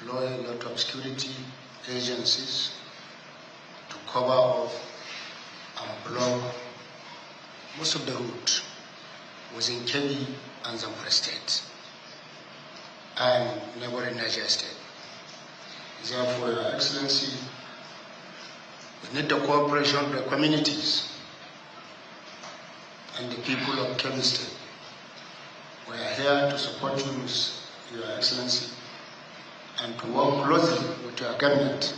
deploy a lot of security agencies to cover off and block most of the route within Kebbi and Zamfara State and neighboring Niger State. Therefore, Your Excellency, we need the cooperation of the communities and the people of Kebbi State. We are here to support you, Your Excellency, and to work closely with your government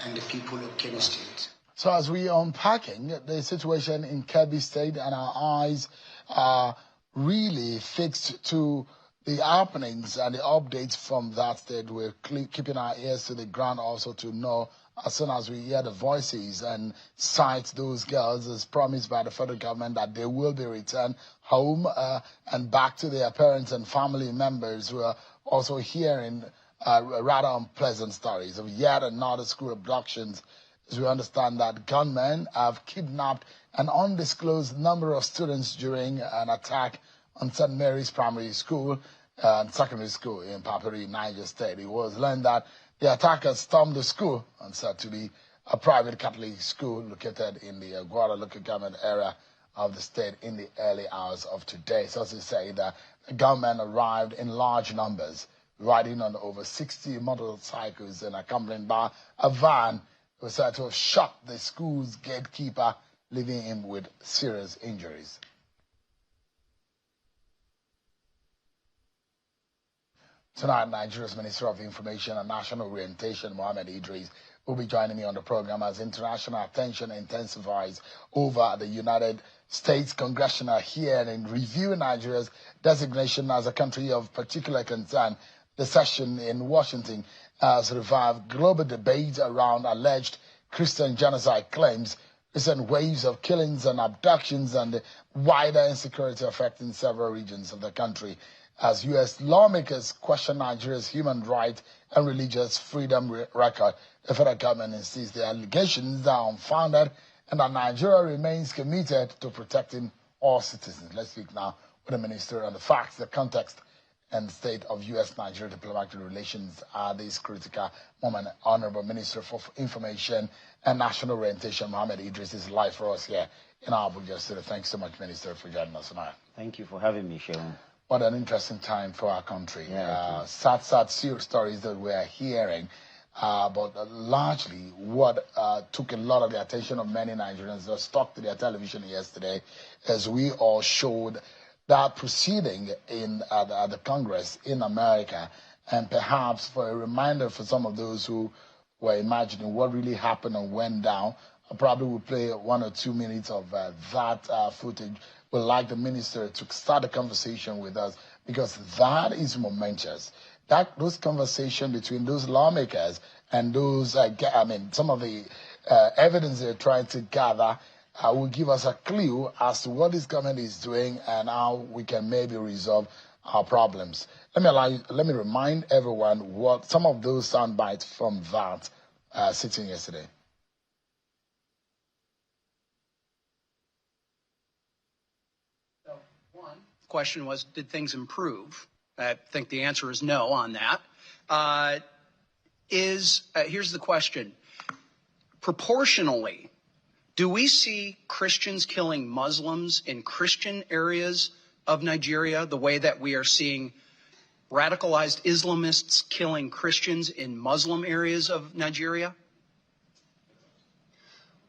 and the people of Kebbi State. So as we are unpacking the situation in Kebbi State, and our eyes are really fixed to the happenings and the updates from that state, we're keeping our ears to the ground also to know as soon as we hear the voices and cite those girls as promised by the federal government that they will be returned home and back to their parents and family members who are also hearing rather unpleasant stories of yet another school abductions. As we understand that gunmen have kidnapped an undisclosed number of students during an attack on St. Mary's Primary School and Secondary School in Papiri, Niger State. It was learned that the attackers stormed the school and said to be a private Catholic school located in the Guara local government area of the state in the early hours of today. So to say that the gunmen arrived in large numbers, riding on over 60 motorcycles and accompanied by a van. It was said to have shot the school's gatekeeper, leaving him with serious injuries. Tonight, Nigeria's Minister of Information and National Orientation, Mohammed Idris, will be joining me on the program as international attention intensifies over the United States congressional hearing reviewing Nigeria's designation as a country of particular concern. The session in Washington has revived global debate around alleged Christian genocide claims, recent waves of killings and abductions, and the wider insecurity affecting several regions of the country. As U.S. lawmakers question Nigeria's human rights and religious freedom record, the federal government insists the allegations are unfounded and that Nigeria remains committed to protecting all citizens. Let's speak now with the minister on the facts, the context, and state of U.S.-Nigeria diplomatic relations at this critical moment. Honorable Minister for Information and National Orientation, Mohammed Idris, is live for us here in our Abuja studio. Thanks so much, Minister, for joining us tonight. Thank you for having me, Sharon. What an interesting time for our country. Yeah, sad serious stories that we are hearing, but largely what took a lot of the attention of many Nigerians that stuck to their television yesterday as we all showed that proceeding in at the Congress in America, and perhaps for a reminder for some of those who were imagining what really happened and went down, I probably will play 1 or 2 minutes of that footage. Would like the minister to start the conversation with us because that is momentous. Those conversations between those lawmakers and those, some of the evidence they're trying to gather will give us a clue as to what this government is doing and how we can maybe resolve our problems. Let me remind everyone what some of those sound bites from that sitting yesterday. Question was, did things improve? I think the answer is no on that. Here's the question. Proportionally, do we see Christians killing Muslims in Christian areas of Nigeria the way that we are seeing radicalized Islamists killing Christians in Muslim areas of Nigeria?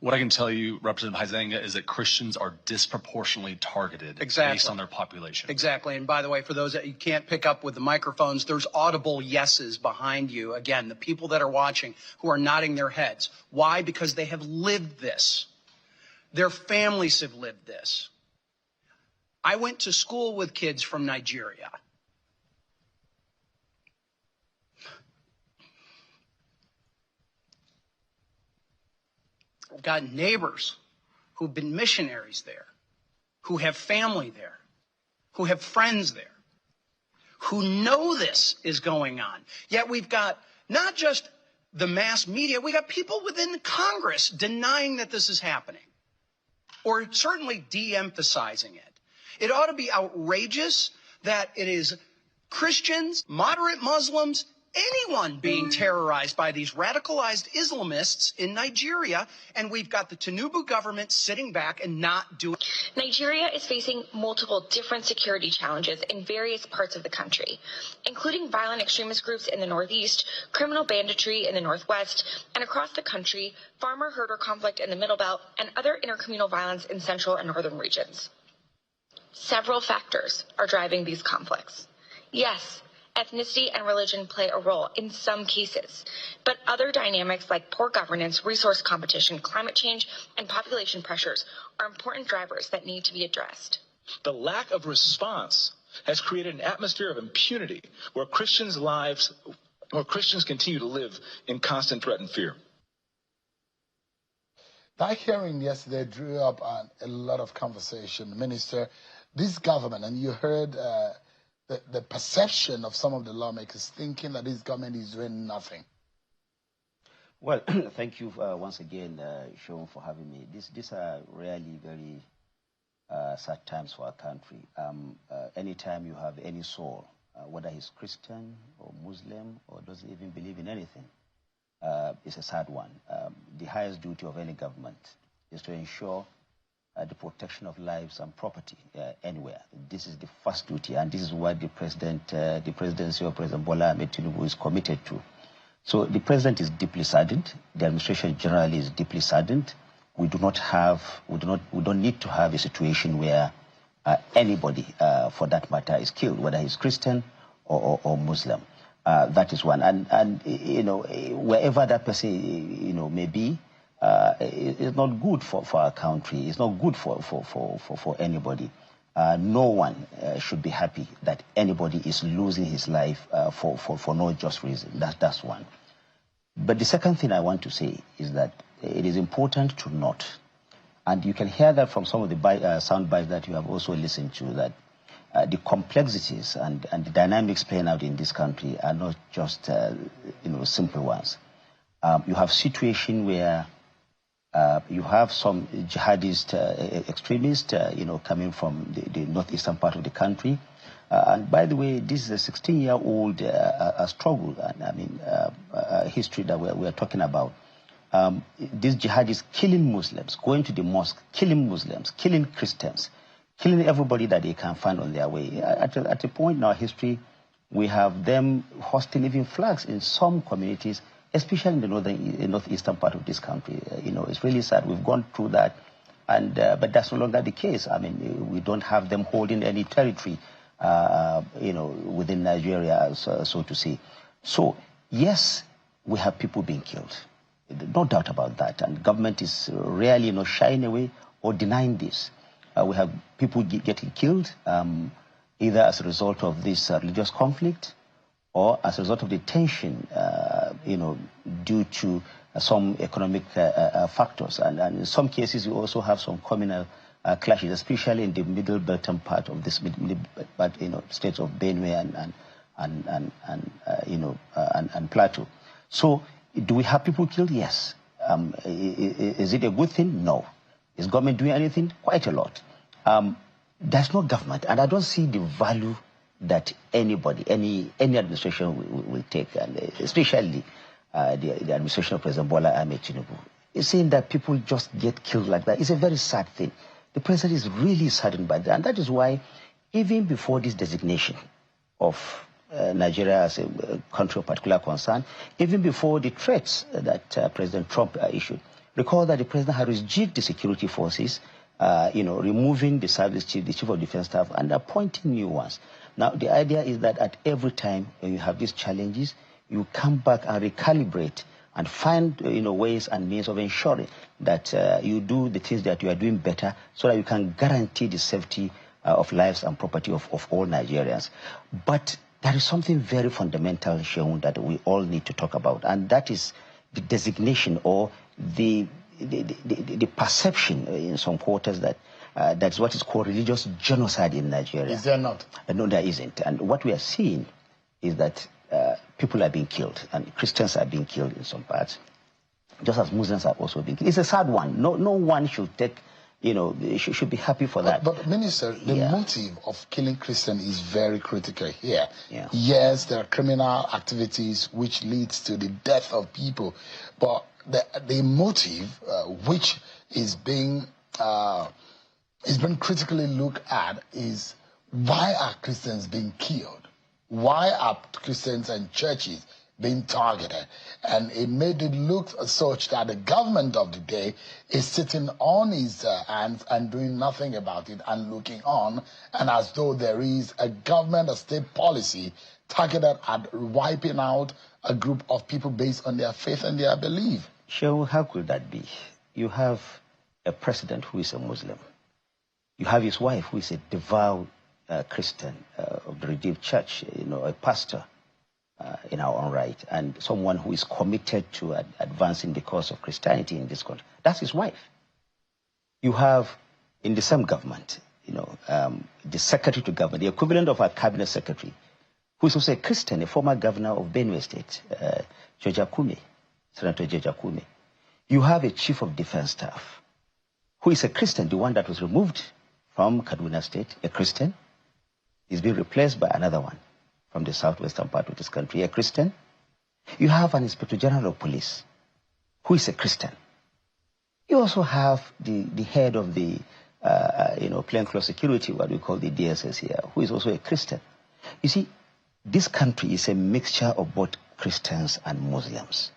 What I can tell you, Representative Huizenga, is that Christians are disproportionately targeted based on their population. Exactly. And by the way, for those that you can't pick up with the microphones, there's audible yeses behind you. Again, the people that are watching who are nodding their heads. Why? Because they have lived this. Their families have lived this. I went to school with kids from Nigeria. I've got neighbors who've been missionaries there, who have family there, who have friends there, who know this is going on. Yet we've got not just the mass media, we got people within Congress denying that this is happening, or certainly de-emphasizing it. It ought to be outrageous that it is Christians, moderate Muslims, anyone being terrorized by these radicalized Islamists in Nigeria, and we've got the Tinubu government sitting back and not doing. Nigeria is facing multiple different security challenges in various parts of the country, including violent extremist groups in the northeast, criminal banditry in the northwest, and across the country, farmer-herder conflict in the Middle Belt, and other intercommunal violence in central and northern regions. Several factors are driving these conflicts. Yes, ethnicity and religion play a role in some cases, but other dynamics like poor governance, resource competition, climate change, and population pressures are important drivers that need to be addressed. The lack of response has created an atmosphere of impunity where Christians continue to live in constant threat and fear. That hearing yesterday drew up a lot of conversation. Minister, this government, and you heard the perception of some of the lawmakers thinking that this government is doing nothing. Well, thank you once again, Sean, for having me. These are really very sad times for our country. Anytime you have any soul, whether he's Christian or Muslim or doesn't even believe in anything, it's a sad one. The highest duty of any government is to ensure the protection of lives and property anywhere. This is the first duty, and this is what the presidency of President Bola Ahmed Tinubu is committed to. So the president is deeply saddened. The administration generally is deeply saddened. We don't need to have a situation where anybody, for that matter, is killed, whether he's Christian or Muslim. That is one, and you know, wherever that person may be. It's not good for our country. It's not good for anybody. No one should be happy that anybody is losing his life for no just reason. That's one. But the second thing I want to say is that it is important to note, and you can hear that from some of the sound bites that you have also listened to, that the complexities and the dynamics playing out in this country are not just simple ones. You have situation where you have some jihadist extremists, coming from the northeastern part of the country. And by the way, this is a 16-year-old struggle, and I mean, history that we're talking about. These jihadists killing Muslims, going to the mosque, killing Muslims, killing Christians, killing everybody that they can find on their way. At a point in our history, we have them hosting even flags in some communities, especially in the northeastern part of this country. It's really sad. We've gone through that, and but that's no longer the case. I mean, we don't have them holding any territory, within Nigeria, so to say. So yes, we have people being killed, no doubt about that, and government is rarely shying away or denying this. We have people getting killed, either as a result of this religious conflict, or as a result of the tension, due to some economic factors. And in some cases, we also have some communal clashes, especially in the middle Belton part of this states of Benue and Plateau. So, do we have people killed? Yes. Is it a good thing? No. Is government doing anything? Quite a lot. There's no government, and I don't see the value that anybody, any administration will take, and especially the administration of President Bola Ahmed Tinubu. It's saying that people just get killed like that. It's a very sad thing. The president is really saddened by that, and that is why, even before this designation of Nigeria as a country of particular concern, even before the threats that President Trump issued, recall that the president had rejigged the security forces, removing the service chief, the chief of defense staff, and appointing new ones. Now, the idea is that at every time when you have these challenges, you come back and recalibrate and find ways and means of ensuring that you do the things that you are doing better, so that you can guarantee the safety of lives and property of all Nigerians. But there is something very fundamental, Sean, that we all need to talk about, and that is the designation or the perception in some quarters that that's what is called religious genocide in Nigeria. Is there not? No, there isn't. And what we are seeing is that people are being killed, and Christians are being killed in some parts, just as Muslims are also being killed. It's a sad one. No one should take they should be happy for that. But Minister, the motive of killing Christians is very critical here. Yeah. Yes, there are criminal activities which leads to the death of people, but the motive which is being critically looked at is, why are Christians being killed? Why are Christians and churches being targeted? And it made it look such that the government of the day is sitting on his hands and doing nothing about it and looking on, and as though there is a government, a state policy targeted at wiping out a group of people based on their faith and their belief. Sure, how could that be? You have a president who is a Muslim. You have his wife who is a devout Christian of the Redeemed Church, a pastor. In our own right, and someone who is committed to advancing the cause of Christianity in this country. That's his wife. You have in the same government, the secretary to government, the equivalent of a cabinet secretary, who is also a Christian, a former governor of Benue State, Senator George Akume. You have a chief of defense staff, who is a Christian, the one that was removed from Kaduna State, a Christian. He's been replaced by another one from the southwestern part of this country, a Christian. You have an Inspector General of Police, who is a Christian. You also have the head of the, plainclothes security, what we call the DSS here, who is also a Christian. You see, this country is a mixture of both Christians and Muslims.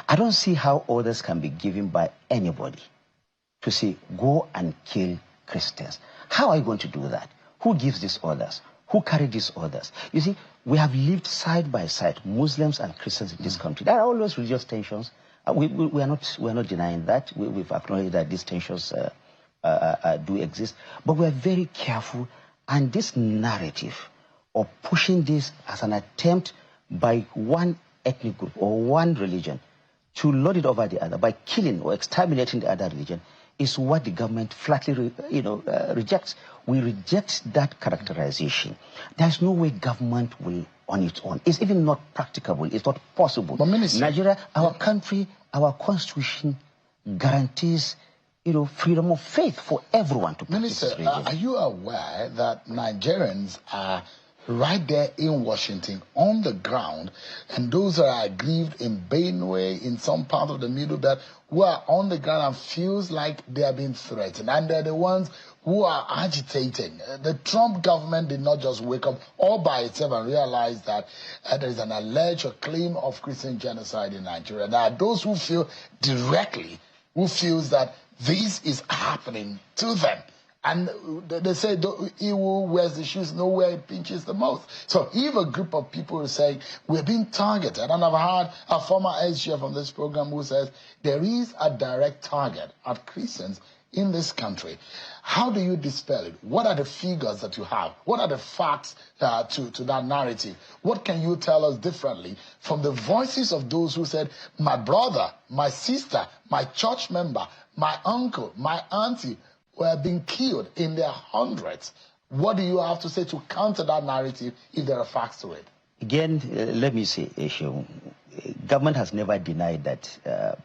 I don't see how orders can be given by anybody to say, go and kill Christians. How are you going to do that? Who gives these orders? Who carry these orders? You see, we have lived side by side, Muslims and Christians in this country. There are always religious tensions. We are not denying that. We've acknowledged that these tensions do exist. But we are very careful. And this narrative of pushing this as an attempt by one ethnic group or one religion to lord it over the other by killing or exterminating the other religion is what the government flatly rejects. We reject that characterization. There's no way government will on its own. It's even not practicable. It's not possible. But Minister, Nigeria, our country, our constitution guarantees, freedom of faith for everyone to practice Minister, religion. are you aware that Nigerians are right there in Washington on the ground, and those that are aggrieved in Benue, in some part of the Middle Belt, who are on the ground and feels like they are being threatened, and they're the ones who are agitating? The Trump government did not just wake up all by itself and realize that there is an alleged or claim of Christian genocide in Nigeria. There are those who feel directly, who feels that this is happening to them. And they say, he who wears the shoes know where it pinches the most. So if a group of people are saying, we're being targeted, and I've heard a former ex-chair from this program who says, there is a direct target at Christians in this country. How do you dispel it? What are the figures that you have? What are the facts to that narrative? What can you tell us differently from the voices of those who said, my brother, my sister, my church member, my uncle, my auntie, were being killed in their hundreds? What do you have to say to counter that narrative if there are facts to it? Again, let me say, government has never denied that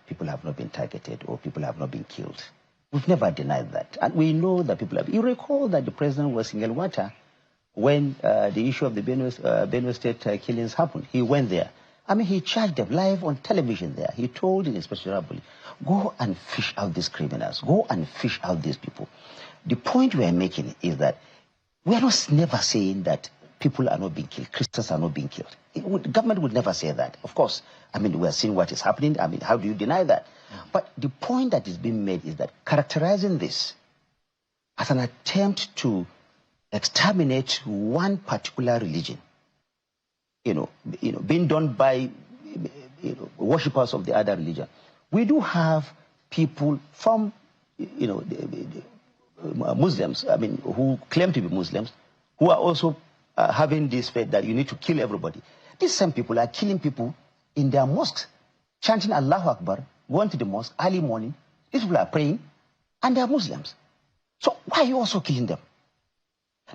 people have not been targeted or people have not been killed. We've never denied that. And we know that people have... You recall that the president was in Yelwata when the issue of the Benue State killings happened. He went there. I mean, he charged them live on television there. He told the Inspector General, go and fish out these criminals. Go and fish out these people. The point we are making is that we are never saying that people are not being killed, Christians are not being killed. The government would never say that. Of course, I mean, we are seeing what is happening. I mean, how do you deny that? But the point that is being made is that characterizing this as an attempt to exterminate one particular religion, being done by worshippers of the other religion. We do have people from, Muslims, I mean, who claim to be Muslims, who are also having this faith that you need to kill everybody. These same people are killing people in their mosques, chanting Allahu Akbar, going to the mosque early morning. These people are praying, and they are Muslims. So why are you also killing them?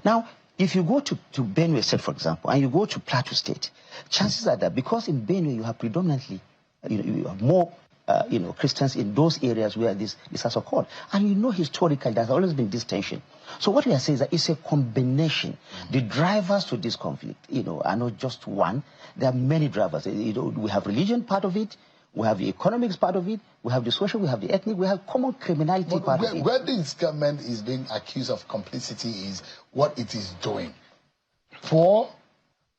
Now, if you go to Benue State, for example, and you go to Plateau State, chances are that because in Benue you have predominantly, you have more Christians in those areas where this has occurred. And historically, there's always been this tension. So what we are saying is that it's a combination. The drivers to this conflict, are not just one. There are many drivers. We have religion part of it. We have the economics part of it. We have the social, we have the ethnic, we have common criminality part of it. Where this government is being accused of complicity is what it is doing. Poor,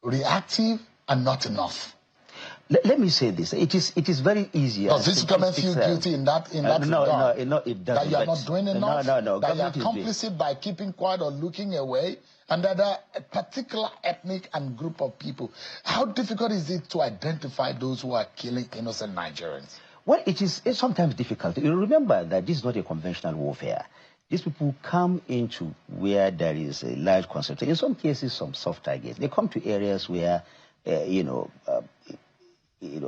reactive, and not enough. Let me say this. It is very easy. Does this government feel guilty in that regard? No, it doesn't. That you are not doing enough? No. That you are complicit by keeping quiet or looking away? And that there are a particular ethnic and group of people. How difficult is it to identify those who are killing innocent Nigerians? Well, it's sometimes difficult. You remember that this is not a conventional warfare. These people come into where there is a large concentration. In some cases, some soft targets. They come to areas where,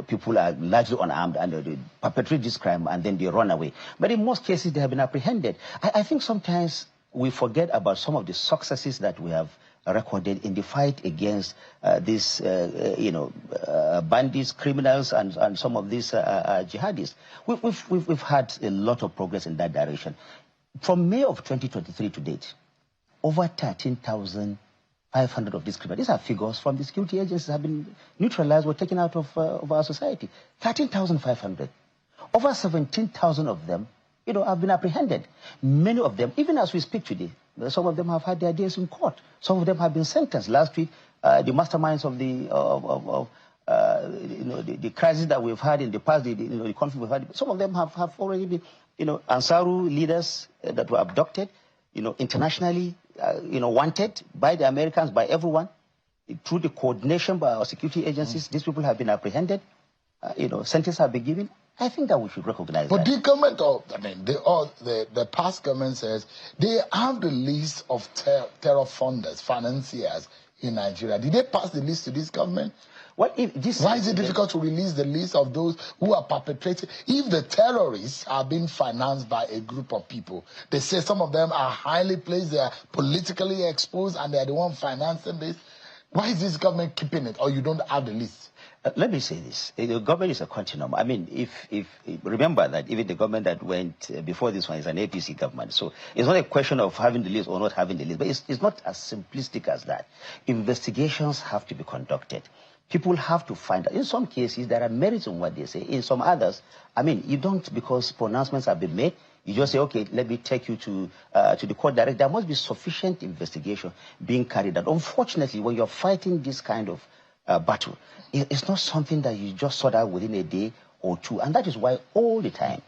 people are largely unarmed and they perpetrate this crime and then they run away. But in most cases, they have been apprehended. I think sometimes we forget about some of the successes that we have recorded in the fight against these, bandits, criminals, and some of these jihadists. We've had a lot of progress in that direction. From May of 2023 to date, over 13,500 of these criminals, these are figures from the security agencies, have been neutralized or taken out of our society. 13,500. Over 17,000 of them have been apprehended. Many of them, even as we speak today, some of them have had their days in court. Some of them have been sentenced. Last week, the masterminds of the crisis that we've had in the past, the conflict we've had, some of them have already been, Ansaru leaders that were abducted, internationally, wanted by the Americans, by everyone, through the coordination by our security agencies. These people have been apprehended. Sentences have been given. I think that we should recognize that. But the government, the past government says they have the list of terror funders, financiers in Nigeria. Did they pass the list to this government? Well, why is it difficult to release the list of those who are perpetrating? If the terrorists are being financed by a group of people, they say some of them are highly placed, they are politically exposed, and they are the one financing this. Why is this government keeping it, or you don't have the list? Let me say this. The government is a continuum. I mean, if remember that even the government that went before this one is an APC government. So it's not a question of having the list or not having the list. But it's not as simplistic as that. Investigations have to be conducted. People have to find out. In some cases, there are merits in what they say. In some others, I mean, you don't, because pronouncements have been made, you just say, okay, let me take you to the court direct. There must be sufficient investigation being carried out. Unfortunately, when you're fighting this kind of battle, it's not something that you just sort out within a day or two. And that is why all the time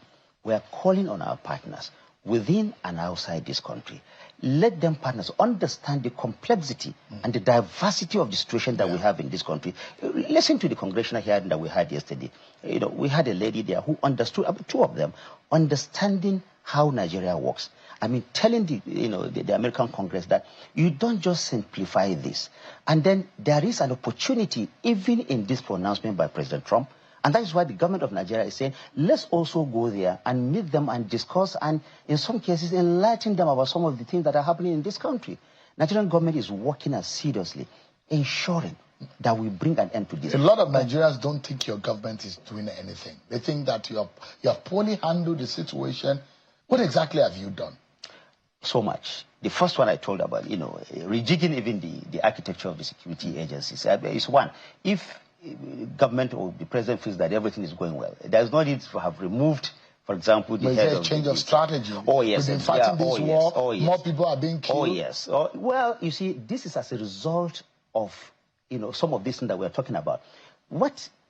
we are calling on our partners within and outside this country. Let them, partners, understand the complexity and the diversity of the situation that we have in this country. Listen to the congressional hearing that we had yesterday. We had a lady there who understood, two of them, understanding how Nigeria works. I mean, telling the American Congress that you don't just simplify this. And then there is an opportunity, even in this pronouncement by President Trump, and that is why the government of Nigeria is saying, let's also go there and meet them and discuss and, in some cases, enlighten them about some of the things that are happening in this country. Nigerian government is working as seriously, ensuring that we bring an end to this. A lot of Nigerians don't think your government is doing anything. They think that you have poorly handled the situation. What exactly have you done? So much. The first one I told about, rejigging even the architecture of the security agencies is one. If government or the president feels that everything is going well, there's no need to have removed, for example, the head of change of strategy. Oh yes, we've been fighting this war. Oh, yes. More people are being killed. Oh yes. Well, you see, this is as a result of some of this thing that we're talking about.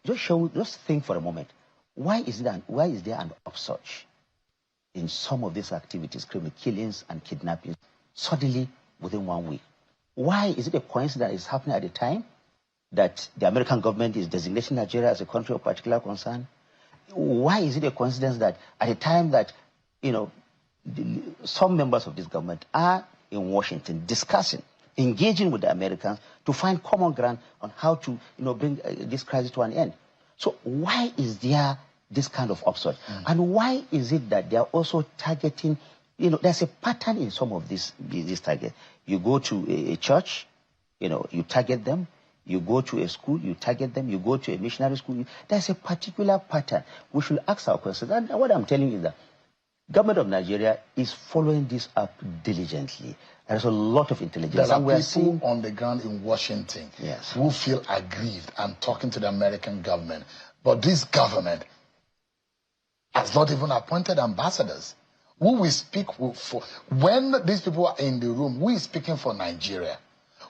Just think for a moment. Why is there an upsurge in some of these activities, criminal killings and kidnappings, suddenly within 1 week? Why is it a coincidence that it's happening at a time that the American government is designating Nigeria as a country of particular concern? Why is it a coincidence that at a time that, some members of this government are in Washington discussing, engaging with the Americans to find common ground on how to, bring this crisis to an end? So why is there this kind of upsurge? And why is it that they are also targeting, there's a pattern in some of these targets. You go to a church, you target them. You go to a school, you target them. You go to a missionary school. There's a particular pattern. We should ask our questions. And what I'm telling you is that government of Nigeria is following this up diligently. There's a lot of intelligence. There are people on the ground in Washington who feel aggrieved and talking to the American government. But this government has not even appointed ambassadors. Who will speak for? When these people are in the room, who is speaking for Nigeria?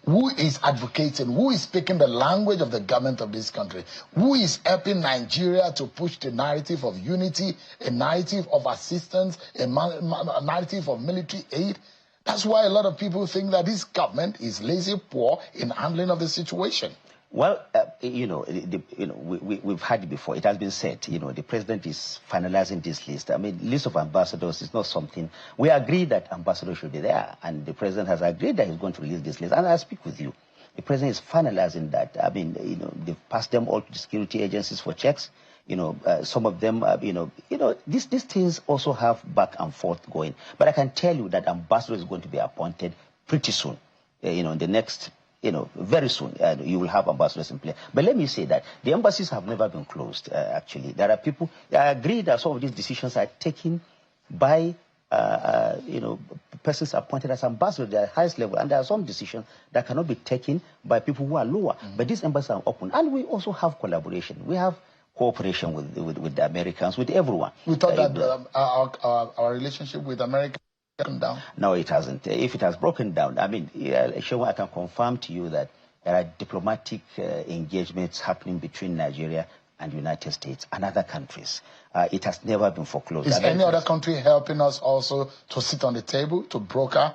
Who is advocating? Who is speaking the language of the government of this country? Who is helping Nigeria to push the narrative of unity, a narrative of assistance, a narrative of military aid? That's why a lot of people think that this government is lazy, poor in handling of the situation. Well, we've had it before. It has been said, the president is finalizing this list. I mean, list of ambassadors is not something. We agree that ambassadors should be there, and the president has agreed that he's going to release this list. And I speak with you. The president is finalizing that. I mean, they've passed them all to the security agencies for checks. Some of them, these things also have back and forth going. But I can tell you that ambassador is going to be appointed pretty soon. In the next, very soon, you will have ambassadors in place. But let me say that the embassies have never been closed, actually. There are people, I agree that some of these decisions are taken by, persons appointed as ambassadors at the highest level. And there are some decisions that cannot be taken by people who are lower. But these embassies are open. And we also have collaboration. We have cooperation with the Americans, with everyone. We thought that our relationship with America broken down. No, it hasn't. If it has broken down, I mean, Sean, I can confirm to you that there are diplomatic engagements happening between Nigeria and the United States and other countries. It has never been foreclosed. Is any other country helping us also to sit on the table, to broker,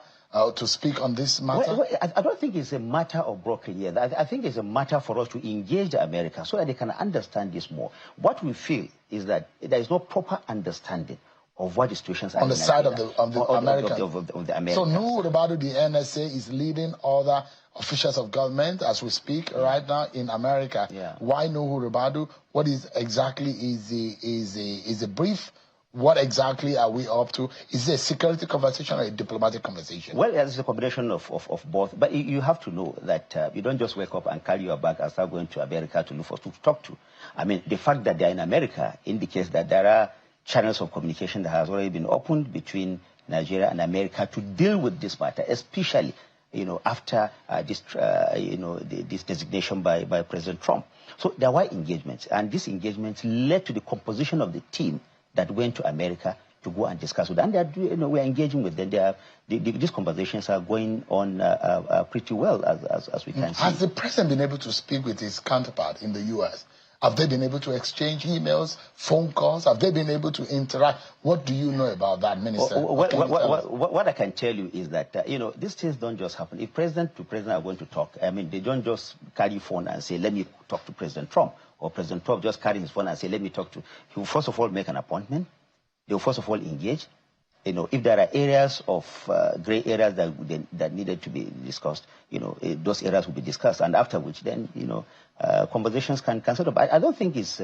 to speak on this matter? Well, I don't think it's a matter of brokering yet. I think it's a matter for us to engage the Americans so that they can understand this more. What we feel is that there is no proper understanding of what the situations are on the side of the Americans. Of the Americans. So Nuhu Ribadu, the NSA, is leading other officials of government as we speak right now in America. Yeah. Why Nuhu Ribadu? What is exactly is the brief? What exactly are we up to? Is it a security conversation or a diplomatic conversation? Well, it's a combination of both. But you have to know that you don't just wake up and carry your bag and start going to America to look for who to talk to. I mean, the fact that they're in America indicates that there are channels of communication that has already been opened between Nigeria and America to deal with this matter, especially, after this designation by President Trump. So there were engagements, and these engagements led to the composition of the team that went to America to go and discuss with them. And we're engaging with them. These conversations are going on pretty well, as we can see. Has the president been able to speak with his counterpart in the U.S.? Have they been able to exchange emails, phone calls? Have they been able to interact? What do you know about that, Minister? What I can tell you is that, these things don't just happen. If president to president are going to talk, I mean, they don't just carry phone and say, let me talk to President Trump. Or President Trump just carry his phone and say, let me talk to... He will first of all make an appointment. They will first of all engage. If there are areas of gray areas that needed to be discussed, those areas will be discussed. And after which then, conversations can sort of... I don't think it's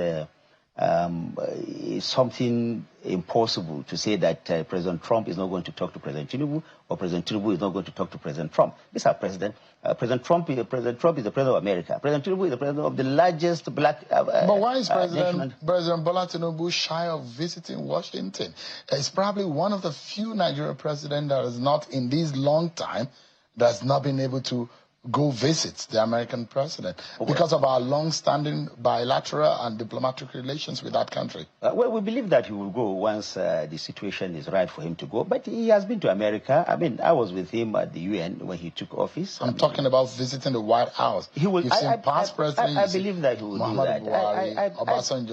something impossible to say that President Trump is not going to talk to President Tinubu, or President Tinubu is not going to talk to President Trump. These are president. President Trump is the president of America. President Tinubu is the president of the largest black... but why is President Bola Tinubu shy of visiting Washington? It's probably one of the few Nigerian presidents that is not, in this long time, that's not been able to go visit the American president because of our long-standing bilateral and diplomatic relations with that country. Well, we believe that he will go once the situation is right for him to go. But he has been to America. I mean, I was with him at the UN when he took office. I'm talking about visiting the White House. He will. Past presidents. I believe that he will do that.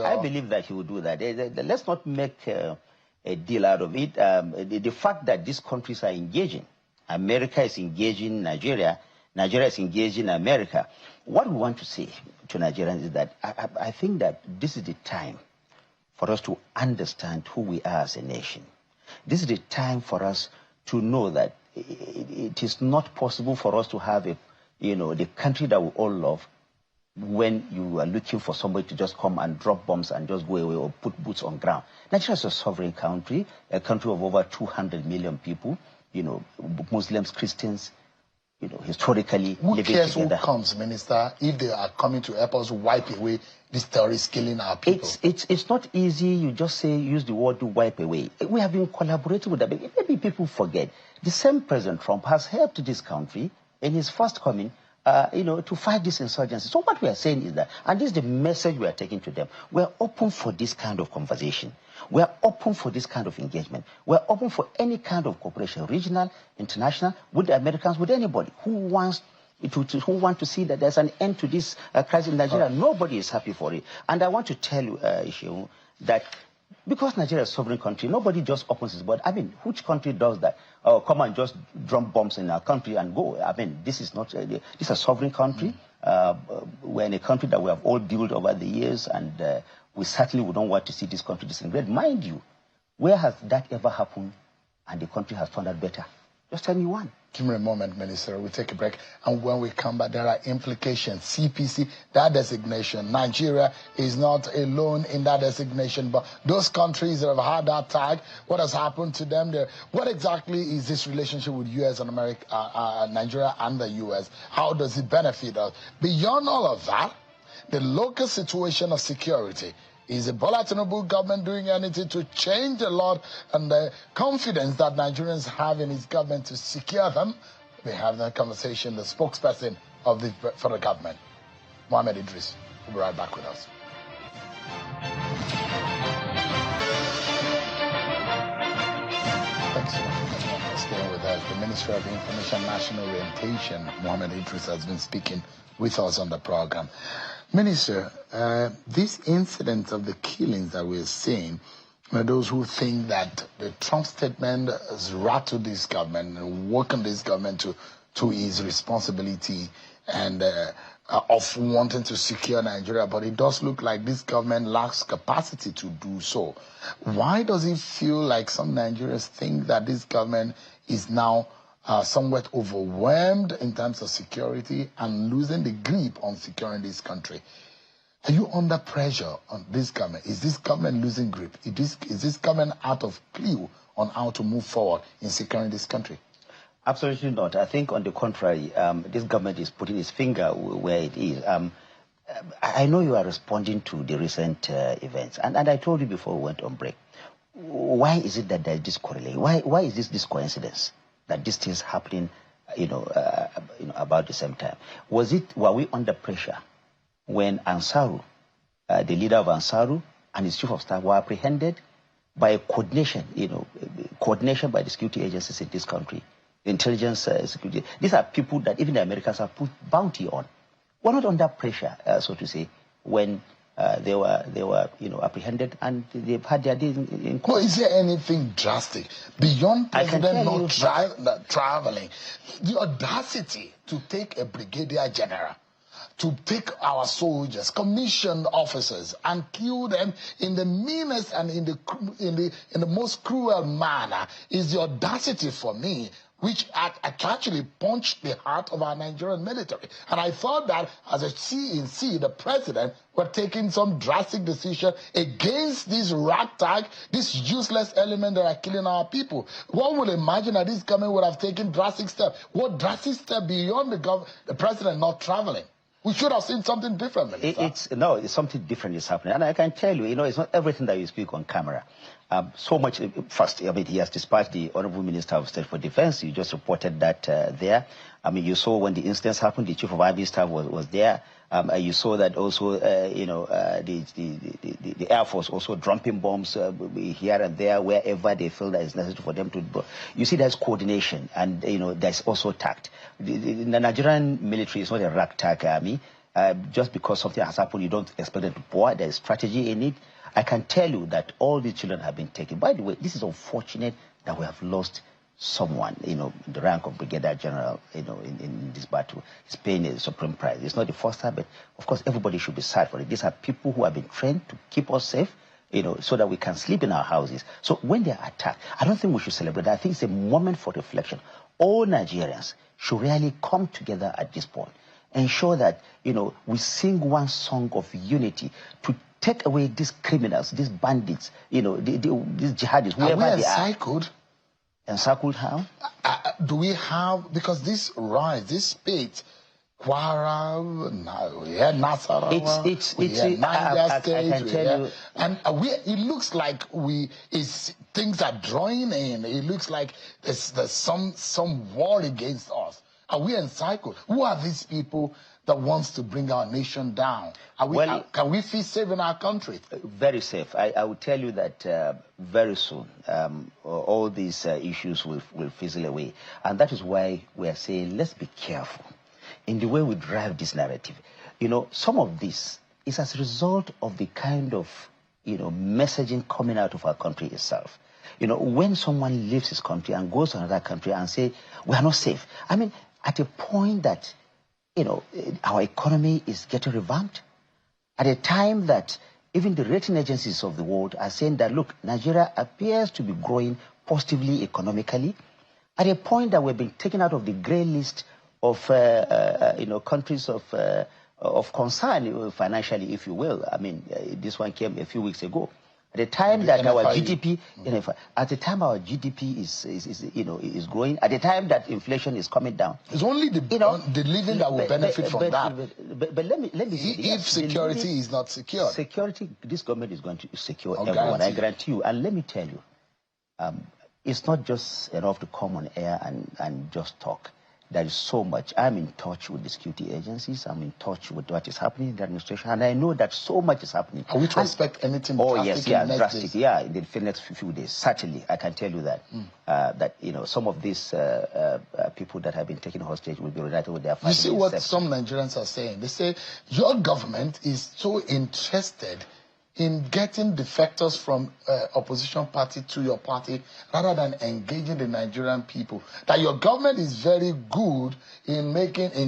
I believe that he will do that. Let's not make a deal out of it. The fact that these countries are engaging, America is engaging Nigeria, Nigeria is engaged in America. What we want to say to Nigerians is that I think that this is the time for us to understand who we are as a nation. This is the time for us to know that it is not possible for us to have the country that we all love when you are looking for somebody to just come and drop bombs and just go away or put boots on ground. Nigeria is a sovereign country, a country of over 200 million people, Muslims, Christians, historically who living cares together. Who comes, Minister, if they are coming to help us wipe away these terrorists killing our people? It's not easy. You just use the word to wipe away. We have been collaborating with them. Maybe people forget. The same President Trump has helped this country in his first coming, to fight this insurgency. So what we are saying is that, and this is the message we are taking to them, we are open for this kind of conversation. We are open for this kind of engagement. We are open for any kind of cooperation, regional, international, with the Americans, with anybody who wants who want to see that there's an end to this crisis in Nigeria. Nobody is happy for it. And I want to tell you, Ishewu, that because Nigeria is a sovereign country, nobody just opens its border. I mean, which country does that? Oh, come and just drop bombs in our country and go. I mean, this is not, this is a sovereign country. We're in a country that we have all built over the years, and we certainly would not want to see this country disintegrate. Mind you, where has that ever happened and the country has turned out better? Just tell me one. Give me a moment, Minister. We'll take a break. And when we come back, there are implications. CPC, that designation. Nigeria is not alone in that designation, but those countries that have had that tag, what has happened to them there? What exactly is this relationship with U.S. and America, Nigeria and the U.S.? How does it benefit us? Beyond all of that, the local situation of security. Is the Bola Tinubu government doing anything to change a lot and the confidence that Nigerians have in his government to secure them? We have that conversation, the spokesperson of the federal government, Mohammed Idris, will be right back with us. Thanks so much for staying with us. The Minister of Information and National Orientation, Mohammed Idris, has been speaking with us on the program. Minister, this incident of the killings that we're seeing, those who think that the Trump statement has rattled this government and woken this government to his responsibility and of wanting to secure Nigeria, but it does look like this government lacks capacity to do so. Why does it feel like some Nigerians think that this government is now somewhat overwhelmed in terms of security and losing the grip on securing this country? Are you under pressure on this government? Is this government losing grip? Is this government out of clue on how to move forward in securing this country? Absolutely not. I think, on the contrary, this government is putting its finger where it is. I know you are responding to the recent events, and I told you before we went on break. Why is it that there is this correlation? Why is this coincidence that these things happening, about the same time? Were we under pressure when Ansaru, the leader of Ansaru, and his chief of staff were apprehended by coordination by the security agencies in this country, intelligence security? These are people that even the Americans have put bounty on. We're not under pressure, so to say, when they were apprehended and they've had their days in court. Well, is there anything drastic beyond President not traveling? The audacity to take a brigadier general, to take our soldiers, commissioned officers, and kill them in the meanest and in the most cruel manner is the audacity for me, which actually punched the heart of our Nigerian military. And I thought that as a CNC, the president were taking some drastic decision against this ragtag, this useless element that are killing our people. One would imagine that this government would have taken drastic steps. What drastic step beyond the president not traveling? We should have seen something different. It's something different is happening. And I can tell you, it's not everything that you speak on camera. So much, first, he has dispatched the Honorable Minister of State for Defense. You just reported that there. You saw when the incidents happened, the Chief of Army Staff was there. You saw that also, the Air Force also dropping bombs here and there, wherever they feel that it's necessary for them to. You see, there's coordination, and there's also tact. The Nigerian military is not a ragtag army. Just because something has happened, you don't expect them to pour. There's strategy in it. I can tell you that all these children have been taken. By the way, this is unfortunate that we have lost someone, the rank of Brigadier General, in this battle. He's paying a supreme price. It's not the first time, but of course everybody should be sad for it. These are people who have been trained to keep us safe, so that we can sleep in our houses. So when they are attacked, I don't think we should celebrate. I think it's a moment for reflection. All Nigerians should really come together at this point, ensure that, we sing one song of unity to take away these criminals, these bandits, these jihadists, whoever they are. Are we encircled? Encircled how? Do we have, because this rise, this spate, Kwara, Nasarawa, Niger State, and it looks like things are drawing in. It looks like there's some war against us. Are we encircled? Who are these people that wants to bring our nation down? Can we feel safe in our country? Very safe. I will tell you that very soon all these issues will fizzle away. And that is why we are saying let's be careful in the way we drive this narrative. You know, some of this is as a result of the kind of, messaging coming out of our country itself. You know, when someone leaves his country and goes to another country and say, we are not safe. I mean, at a point that, our economy is getting revamped, at a time that even the rating agencies of the world are saying that, look, Nigeria appears to be growing positively economically, at a point that we've been taken out of the grey list of, countries of concern financially, if you will. I mean, this one came a few weeks ago. At the time that our GDP, at the time our GDP is growing, at the time that inflation is coming down, it's only the living that will benefit from that. But let me say, if security is not secured, this government is going to secure everyone. I guarantee you. And let me tell you, it's not just enough to come on air and just talk. There is so much. I'm in touch with the security agencies. I'm in touch with what is happening in the administration. And I know that so much is happening. Are we to expect anything drastic? Oh, yes, drastic. Yeah, in the next few days. Certainly, I can tell you that. That, some of these people that have been taken hostage will be reunited with their families. You see what some Nigerians are saying? They say, your government is so interested in getting defectors from opposition party to your party rather than engaging the Nigerian people. That your government is very good in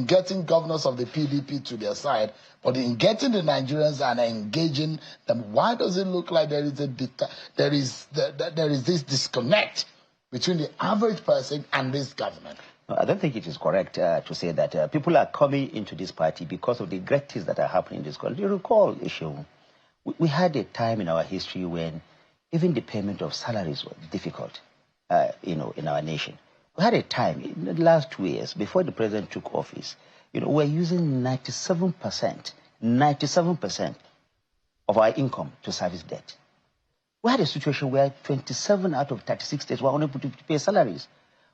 getting governors of the PDP to their side, but in getting the Nigerians and engaging them, why does it look like there is this disconnect between the average person and this government? No, I don't think it is correct to say that people are coming into this party because of the great things that are happening in this country. You recall, Ishu, we had a time in our history when even the payment of salaries was difficult, in our nation. We had a time in the last 2 years before the president took office, we're using 97% of our income to service debt. We had a situation where 27 out of 36 states were unable to pay salaries.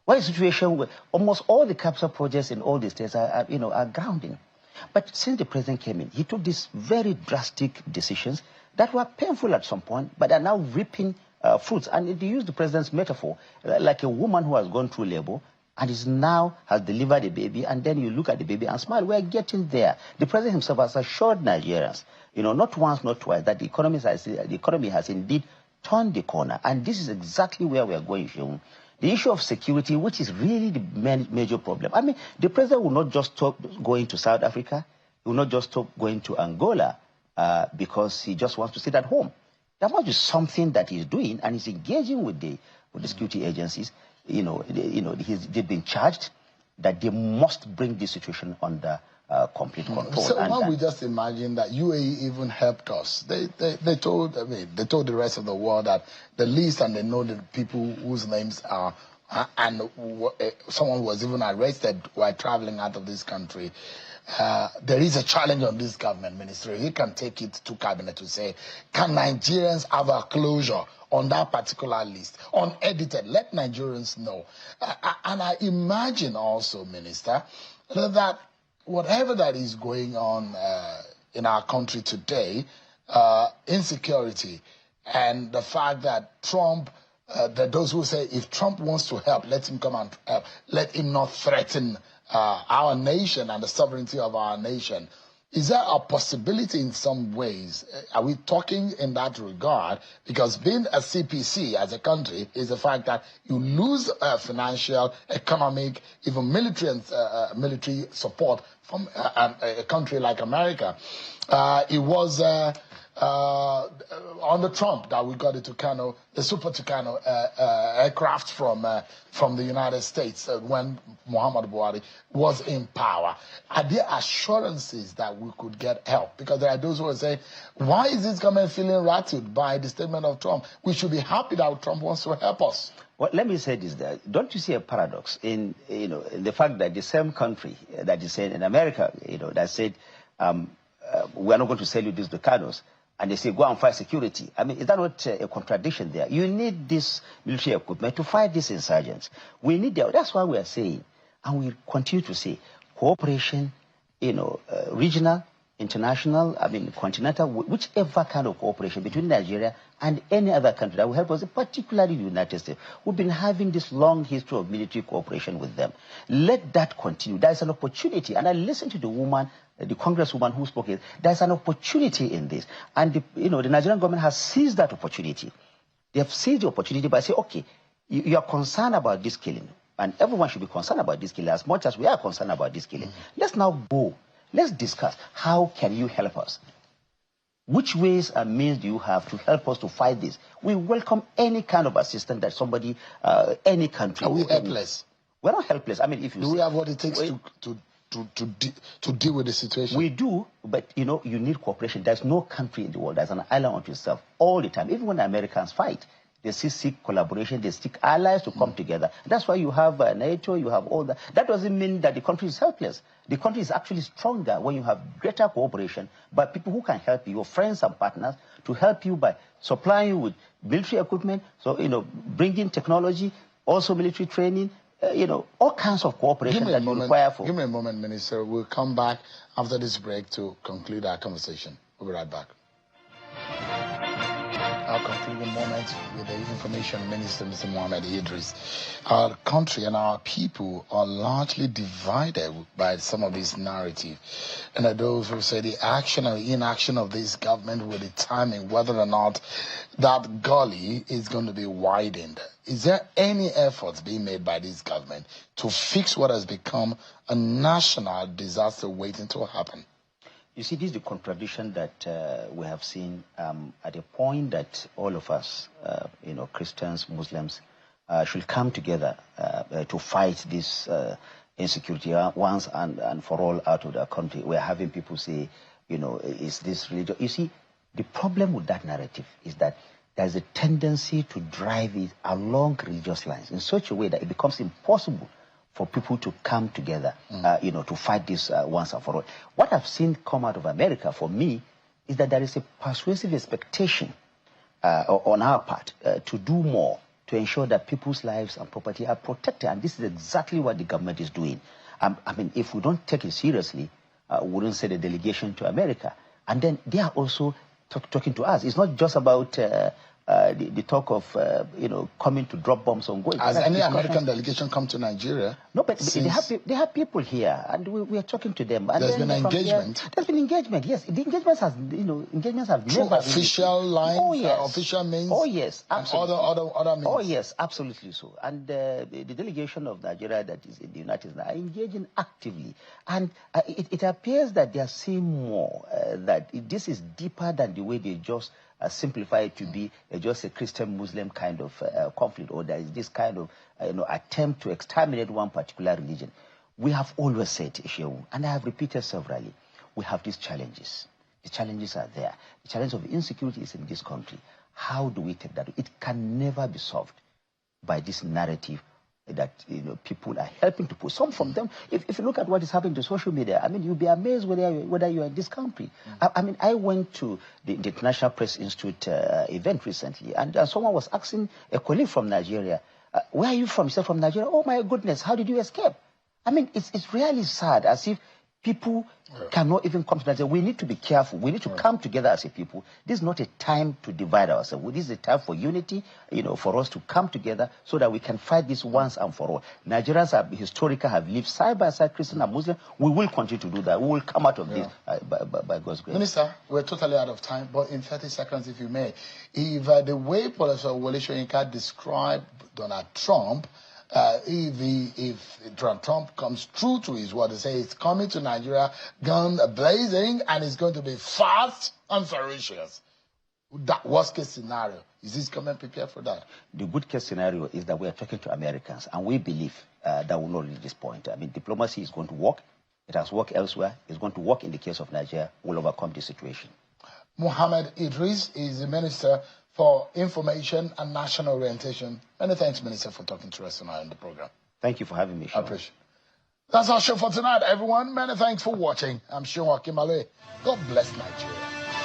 We had a situation where almost all the capital projects in all the states are grounding. But since the president came in, he took these very drastic decisions that were painful at some point, but are now reaping fruits. And if you use the president's metaphor, like a woman who has gone through labor and has delivered a baby, and then you look at the baby and smile. We are getting there. The president himself has assured Nigerians, not once, not twice, that the economy has indeed turned the corner. And this is exactly where we are going, Sheung. The issue of security, which is really the major problem. I mean, the president will not just stop going to South Africa. He will not just stop going to Angola because he just wants to sit at home. There must be something that he's doing, and he's engaging with the security agencies. They've been charged that they must bring this situation under complete control. So why we just imagine that UAE even helped us? They told the rest of the world that the list, and they know the people whose names are, and someone was even arrested while traveling out of this country. There is a challenge on this government ministry. He can take it to cabinet to say, can Nigerians have a closure on that particular list, unedited? Let Nigerians know. And I imagine also, Minister, that whatever that is going on in our country today, insecurity, and the fact that Trump, that those who say if Trump wants to help, let him come and help, let him not threaten our nation and the sovereignty of our nation. Is there a possibility in some ways? Are we talking in that regard? Because being a CPC as a country is the fact that you lose financial, economic, even military support from a country like America. It was under Trump that we got it Tucano, the Super Tucano aircraft from the United States when Muhammad Buhari was in power. Are there assurances that we could get help? Because there are those who are saying, why is this government feeling rattled by the statement of Trump? We should be happy that Trump wants to help us. Well, let me say this: don't you see a paradox in the fact that the same country that is saying in America, that said we are not going to sell you these Ducados, and they say go and fight security. I mean, is that not a contradiction there? You need this military equipment to fight these insurgents. We need that. That's why we are saying, and we continue to say, cooperation, regional, international, I mean, continental, whichever kind of cooperation between Nigeria and any other country that will help us, particularly the United States. We've been having this long history of military cooperation with them. Let that continue. There is an opportunity, and I listened to the woman, the congresswoman who spoke. There's an opportunity in this, and the Nigerian government has seized that opportunity. They have seized the opportunity by saying, okay, you are concerned about this killing, and everyone should be concerned about this killing as much as we are concerned about this killing. Let's now go. Let's discuss, how can you help us? Which ways and means do you have to help us to fight this? We welcome any kind of assistance that somebody, any country. Are we helpless? We're not helpless. I mean, if you do we have what it takes to deal with the situation? We do, but you need cooperation. There's no country in the world that's an island unto itself all the time. Even when the Americans fight, they seek collaboration, they seek allies to come together. That's why you have NATO, you have all that. That doesn't mean that the country is helpless. The country is actually stronger when you have greater cooperation by people who can help you, your friends and partners, to help you by supplying you with military equipment, so, bringing technology, also military training, all kinds of cooperation that you require for. Give me a moment, Minister. We'll come back after this break to conclude our conversation. We'll be right back. Our concluding moment with the Information Minister, Mr. Mohammed Idris. Our country and our people are largely divided by some of this narrative. And those who say the action or inaction of this government will determine whether or not that gully is going to be widened. Is there any efforts being made by this government to fix what has become a national disaster waiting to happen? You see, this is the contradiction that we have seen at a point that all of us, Christians, Muslims, should come together to fight this insecurity once and for all out of the country. We're having people say, is this religion? You see, the problem with that narrative is that there's a tendency to drive it along religious lines in such a way that it becomes impossible for people to come together, to fight this once and for all. What I've seen come out of America, for me, is that there is a persuasive expectation on our part to do more to ensure that people's lives and property are protected. And this is exactly what the government is doing. I mean, if we don't take it seriously, we wouldn't send a delegation to America. And then they are also talking to us. It's not just about the talk of, coming to drop bombs on gold. Has any American delegation come to Nigeria? No, but they have people here, and we are talking to them. And there's been engagement? There's been engagement, yes. The engagements have, engagements have through never official lines, oh, yes. Official means? Oh, yes, absolutely. Other means? Oh, yes, absolutely so. And the delegation of Nigeria that is in the United States are engaging actively. And it appears that they are seeing more, that this is deeper than the way they just simplify it to be just a Christian-Muslim kind of conflict, or there is this kind of attempt to exterminate one particular religion. We have always said, Ishewu, and I have repeated severally, we have these challenges. The challenges are there. The challenge of insecurity is in this country. How do we take that? It can never be solved by this narrative that people are helping to push. Some from them, if you look at what is happening to social media, I mean, you'll be amazed whether you are in this country. I mean, I went to the International Press Institute event recently, and someone was asking a colleague from Nigeria, where are you from? He said, from Nigeria. Oh, my goodness, how did you escape? I mean, it's really sad, as if people cannot even come to Nigeria. We need to be careful. We need to come together as a people. This is not a time to divide ourselves. This is a time for unity, for us to come together so that we can fight this once and for all. Nigerians historically have lived side by side, Christian and Muslim. We will continue to do that. We will come out of this by God's grace. Minister, we're totally out of time, but in 30 seconds, if you may, if the way Professor Wole Soyinka described Donald Trump, if Donald Trump comes true to his word, to say he's coming to Nigeria, gun blazing, and it's going to be fast and ferocious. That worst case scenario, is this government prepared for that? The good case scenario is that we are talking to Americans, and we believe that will not reach this point. I mean, diplomacy is going to work. It has worked elsewhere. It's going to work in the case of Nigeria. We'll overcome this situation. Mohammed Idris is the Minister for information and national orientation. Many thanks, Minister, for talking to us tonight on the program. Thank you for having me, I Sean. appreciate it. That's our show for tonight, everyone. Many thanks for watching. I'm Sean Akimale. God bless Nigeria.